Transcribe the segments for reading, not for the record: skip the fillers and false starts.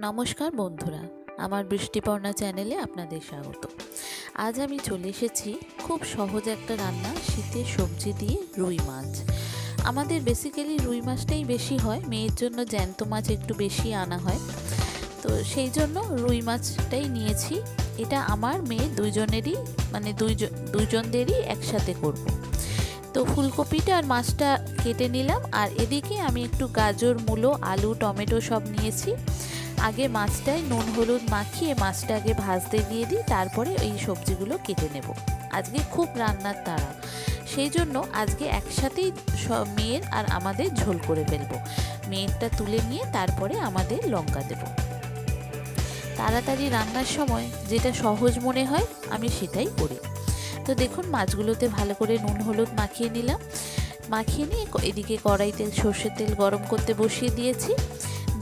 নমস্কার বন্ধুরা, আমার বৃষ্টিপর্ণা চ্যানেলে আপনাদের স্বাগত। আজ আমি চলে এসেছি খুব সহজ একটা রান্না, শীতের সবজি দিয়ে রুই মাছ। আমাদের বেসিক্যালি রুই মাছটাই বেশি হয়, মেয়ের জন্য জ্যান্ত মাছ একটু বেশি আনা হয়, তো সেই জন্য রুই মাছটাই নিয়েছি। এটা আমার মেয়ে দুইজনেরই, মানে দুইজনদেরই একসাথে করব। তো ফুলকপিটা আর মাছটা কেটে নিলাম, আর এদিকে আমি একটু গাজর, মূলো, আলু, টমেটো সব নিয়েছি। আগে মাছটায় নুন হলুদ মাখিয়ে মাছটা আগে ভাজতে দিয়ে দিই, তারপরে এই সবজিগুলো কেটে নেব। আজকে খুব রান্নার তাড়া, সেই জন্য আজকে একসাথেই মেয়ের আর আমাদের ঝোল করে ফেলবো। মেয়েরটা তুলে নিয়ে তারপরে আমাদের লঙ্কা দেব। তাড়াতাড়ি রান্নার সময় যেটা সহজ মনে হয় আমি সেটাই করি। তো দেখুন, মাছগুলোতে ভালো করে নুন হলুদ মাখিয়ে নিলাম। মাখিয়ে নিয়ে এদিকে কড়াইতে সর্ষের তেল গরম করতে বসিয়ে দিয়েছি।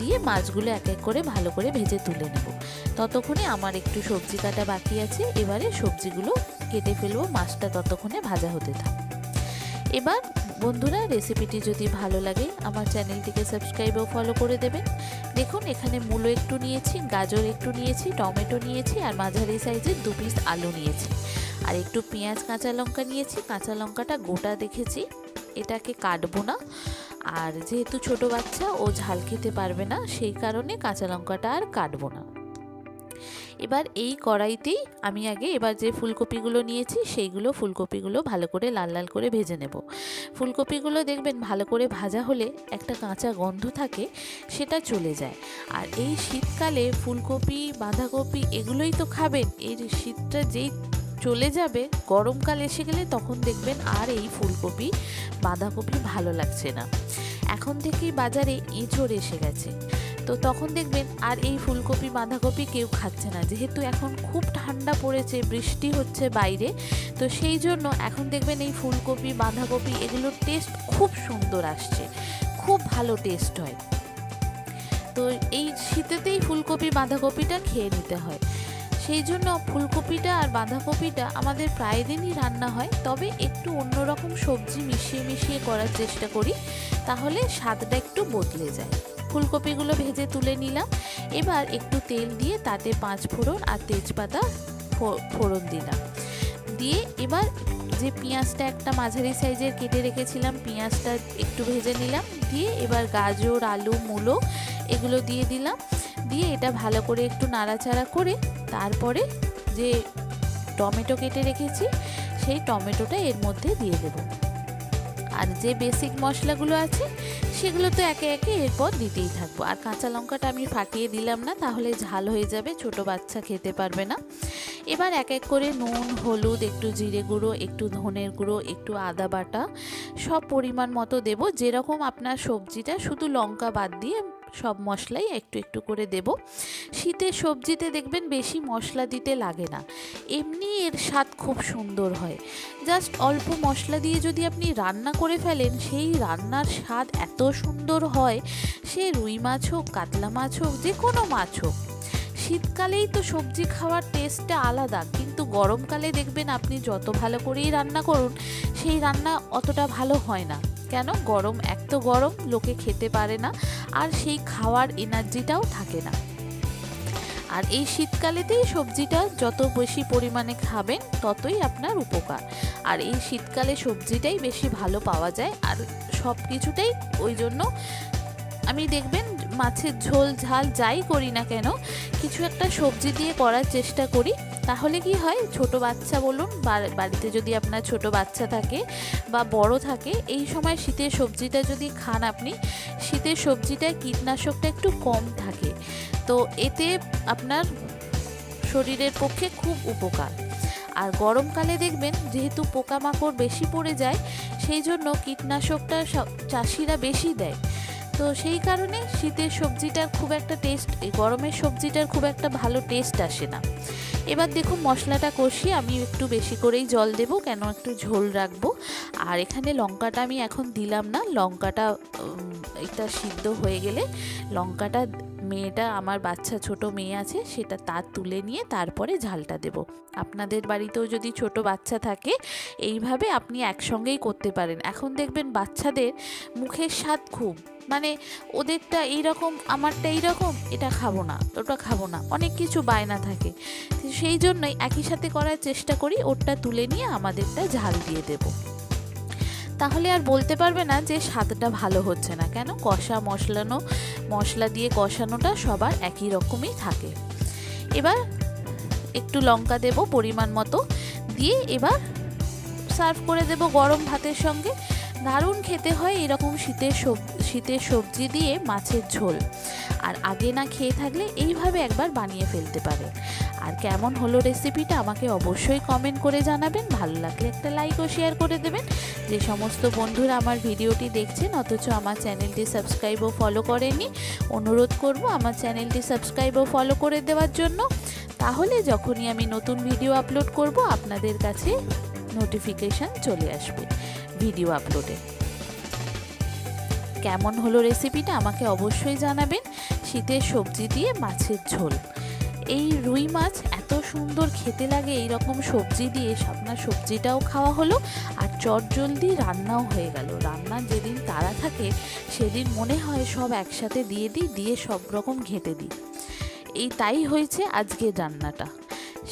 দিয়ে মাছগুলো এক এক করে ভালো করে ভেজে তুলে নেব। ততক্ষণে আমার একটু সবজি কাটা বাকি আছে, এবারে সবজিগুলো কেটে ফেলবো, মাছটা ততক্ষণে ভাজা হতে থাক। এবার বন্ধুরা, রেসিপিটি যদি ভালো লাগে আমার চ্যানেলটিকে সাবস্ক্রাইব ও ফলো করে দেবেন। দেখুন, এখানে মূলো একটু নিয়েছি, গাজর একটু নিয়েছি, টমেটো নিয়েছি, আর মাঝারি সাইজের 2 পিস আলু নিয়েছি, আর একটু পেঁয়াজ, কাঁচা লঙ্কা নিয়েছি। কাঁচা লঙ্কাটা গোটা দেখেছি, এটাকে কাটবো না। আর যেহেতু ছোট বাচ্চা, ও ঝাল খেতে পারবে না, সেই কারণে কাঁচা লঙ্কাটা আর কাটবো না। এবার এই কড়াইতেই আমি আগে এবার যে ফুলকপিগুলো নিয়েছি সেইগুলো ফুলকপিগুলো ভালো করে লাল লাল করে ভেজে নেব। ফুলকপিগুলো দেখবেন ভালো করে ভাজা হলে একটা কাঁচা গন্ধ থাকে, সেটা চলে যায়। আর এই শীতকালে ফুলকপি, বাঁধাকপি এগুলোই তো খাবেন। এই শীতটা যেই চলে যাবে, গরমকাল এসে গেলে তখন দেখবেন আর এই ফুলকপি, বাঁধাকপি ভালো লাগছে না। এখন থেকেই বাজারে এঁচোড় এসে গেছে, তো তখন দেখবেন আর এই ফুলকপি, বাঁধাকপি কেউ খাচ্ছে না। যেহেতু এখন খুব ঠান্ডা পড়েছে, বৃষ্টি হচ্ছে বাইরে, তো সেই জন্য এখন দেখবেন এই ফুলকপি, বাঁধাকপি এগুলোর টেস্ট খুব সুন্দর আসছে, খুব ভালো টেস্ট হয়। তো এই শীতেতেই ফুলকপি, বাঁধাকপিটা খেয়ে নিতে হয়। সেই জন্য ফুলকপিটা আর বাঁধাকপিটা আমাদের প্রায় দিনই রান্না হয়, তবে একটু অন্যরকম সবজি মিশিয়ে মিশিয়ে করার চেষ্টা করি, তাহলে স্বাদটা একটু বদলে যায়। ফুলকপিগুলো ভেজে তুলে নিলাম। এবার একটু তেল দিয়ে তাতে 5 ফোড়ন আর তেজপাতা ফোড়ন দিলাম। দিয়ে এবার যে পেঁয়াজটা একটা মাঝারি সাইজের কেটে রেখেছিলাম, পেঁয়াজটা একটু ভেজে নিলাম। দিয়ে এবার গাজর, আলু, মূলো এগুলো দিয়ে দিলাম। দিয়ে এটা ভালো করে একটু নাড়াচাড়া করে তারপরে যে টমেটো কেটে রেখেছি সেই টমেটোটা এর মধ্যে দিয়ে দেব। আর যে বেসিক মশলাগুলো আছে সেগুলো তো একে একে এরপর দিতেই থাকবো। আর কাঁচা লঙ্কাটা আমি ফাটিয়ে দিলাম না, তাহলে ঝাল হয়ে যাবে, ছোট বাচ্চা খেতে পারবে না। এবার এক এক করে নুন, হলুদ, একটু জিরে গুঁড়ো, একটু ধনের গুঁড়ো, একটু আদা বাটা সব পরিমাণ মতো দেব। যেরকম আপনার সবজিটা, শুধু লঙ্কা বাদ দিয়ে সব মশলাই একটু একটু করে দেব। শীতের সবজিতে দেখবেন বেশি মশলা দিতে লাগে না, এমনি এর স্বাদ খুব সুন্দর হয়। জাস্ট অল্প মশলা দিয়ে যদি আপনি রান্না করে ফেলেন, সেই রান্নার স্বাদ এত সুন্দর হয়, সে রুই মাছ হোক, কাতলা মাছ হোক, যে কোনো মাছ হোক। শীতকালেই তো সবজি খাওয়ার টেস্টটা আলাদা, কিন্তু গরমকালে দেখবেন আপনি যত ভালো করেই রান্না করুন, সেই রান্না অতটা ভালো হয় না। কেন? গরম, এক তো গরম, লোকে খেতে পারে না, আর সেই খাওয়ার এনার্জিটাও থাকে না। আর এই শীতকালেতেই সবজিটা যত বেশি পরিমাণে খাবেন ততই আপনার উপকার। আর এই শীতকালে সবজিটাই বেশি ভালো পাওয়া যায়, আর সব কিছুটাই ওই জন্য আমি দেখবেন মাছের ঝোল, ঝাল যাই করি না কেন, কিছু একটা সবজি দিয়ে করার চেষ্টা করি। তাহলে কি হয়, ছোট বাচ্চা বলুন, বাড়িতে যদি আপনার ছোট বাচ্চা থাকে বা বড় থাকে, এই সময় শীতের সবজিটা যদি খান আপনি, শীতের সবজিটায় কীটনাশকটা একটু কম থাকে, তো এতে আপনার শরীরের পক্ষে খুব উপকার। আর গরমকালে দেখবেন যেহেতু পোকামাকড় বেশি পড়ে যায়, সেই জন্য কীটনাশকটা চাষিরা বেশি দেয়, তো সেই কারণে শীতের সবজিটার খুব একটা টেস্ট, এই গরমের সবজিটার খুব একটা ভালো টেস্ট আসে না। এবার দেখুন, মশলাটা কষিয়ে আমি একটু বেশি করেই জল দেব, কেন একটু ঝোল রাখবো। আর এখানে লঙ্কাটা আমি এখন দিলাম না, লঙ্কাটা এটা সিদ্ধ হয়ে গেলে লঙ্কাটা, মেয়েটা আমার বাচ্চা, ছোট মেয়ে আছে, সেটা তার তুলে নিয়ে তারপরে ঝালটা দেব। আপনাদের বাড়িতেও যদি ছোট বাচ্চা থাকে, এইভাবে আপনি একসঙ্গেই করতে পারেন। এখন দেখবেন বাচ্চাদের মুখের স্বাদ খুব, মানে ওদেরটা এইরকম, আমারটা এইরকম, এটা খাবো না, ওটা খাবো না, অনেক কিছু বায়না থাকে। সেই জন্যই একই সাথে করার চেষ্টা করি, ওরটা তুলে নিয়ে আমাদেরটা ঝাল দিয়ে দেবো। তাহলে আর বলতে পারবে না যে স্বাদটা ভালো হচ্ছে না। কেন, মশলা দিয়ে কষানোটা সবার একই রকমই থাকে। এবার একটু লঙ্কা দেব পরিমাণ মতো, দিয়ে এবার সার্ভ করে দেব গরম ভাতের সঙ্গে। দারুণ খেতে হয় এরকম শীতের সবজি দিয়ে মাছের ঝোল। আর আগে না খেয়ে থাকলে এইভাবে একবার বানিয়ে ফেলতে পারে। আর কেমন হলো রেসিপিটা আমাকে অবশ্যই কমেন্ট করে জানাবেন। ভালো লাগলে একটা লাইক ও শেয়ার করে দেবেন। যে সমস্ত বন্ধুরা আমার ভিডিওটি দেখছেন অথচ আমার চ্যানেলটি সাবস্ক্রাইব ও ফলো করেনি, অনুরোধ করব আমার চ্যানেলটি সাবস্ক্রাইব ও ফলো করে দেওয়ার জন্য। তাহলে যখনই আমি নতুন ভিডিও আপলোড করব আপনাদের কাছে নোটিফিকেশান চলে আসবে ভিডিও আপলোডে। কেমন হলো রেসিপিটা আমাকে অবশ্যই জানাবেন। শীতের সবজি দিয়ে মাছের ঝোল, এই রুই মাছ এত সুন্দর খেতে লাগে এই রকম সবজি দিয়ে। আপনার সবজিটাও খাওয়া হলো আর চটজলদি রান্নাও হয়ে গেল। রান্নার যেদিন তাড়া থাকে সেদিন মনে হয় সব একসাথে দিয়ে সব রকম ঘেঁটে দিই। তাই হয়েছে আজকের রান্নাটা।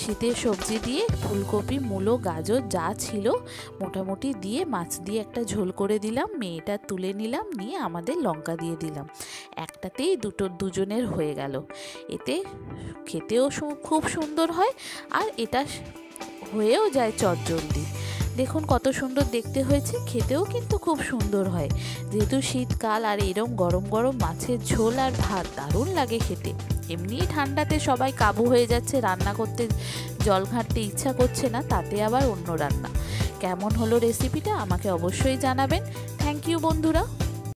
শীতের সবজি দিয়ে ফুলকপি, মূলো, গাজর যা ছিল মোটামুটি দিয়ে মাছ দিয়ে একটা ঝোল করে দিলাম। মেয়েটা তুলে নিলাম, নিয়ে আমাদের লঙ্কা দিয়ে দিলাম। একটাতেই দুজনের হয়ে গেল। এতে খেতেও খুব সুন্দর হয় আর এটা হয়েও যায় চটজলদি। দেখুন কত সুন্দর দেখতে হয়েছে, খেতেও কিন্তু খুব সুন্দর হয়। যেহেতু শীতকাল আর এরম গরম গরম মাছের ঝোল আর ভাত দারুণ লাগে খেতে। এমনিই ঠান্ডাতে সবাই কাবু হয়ে যাচ্ছে, রান্না করতে জল ঘাঁটতে ইচ্ছা করছে না, তাতে আবার অন্য রান্না। কেমন হলো রেসিপিটা আমাকে অবশ্যই জানাবেন। থ্যাংক ইউ বন্ধুরা।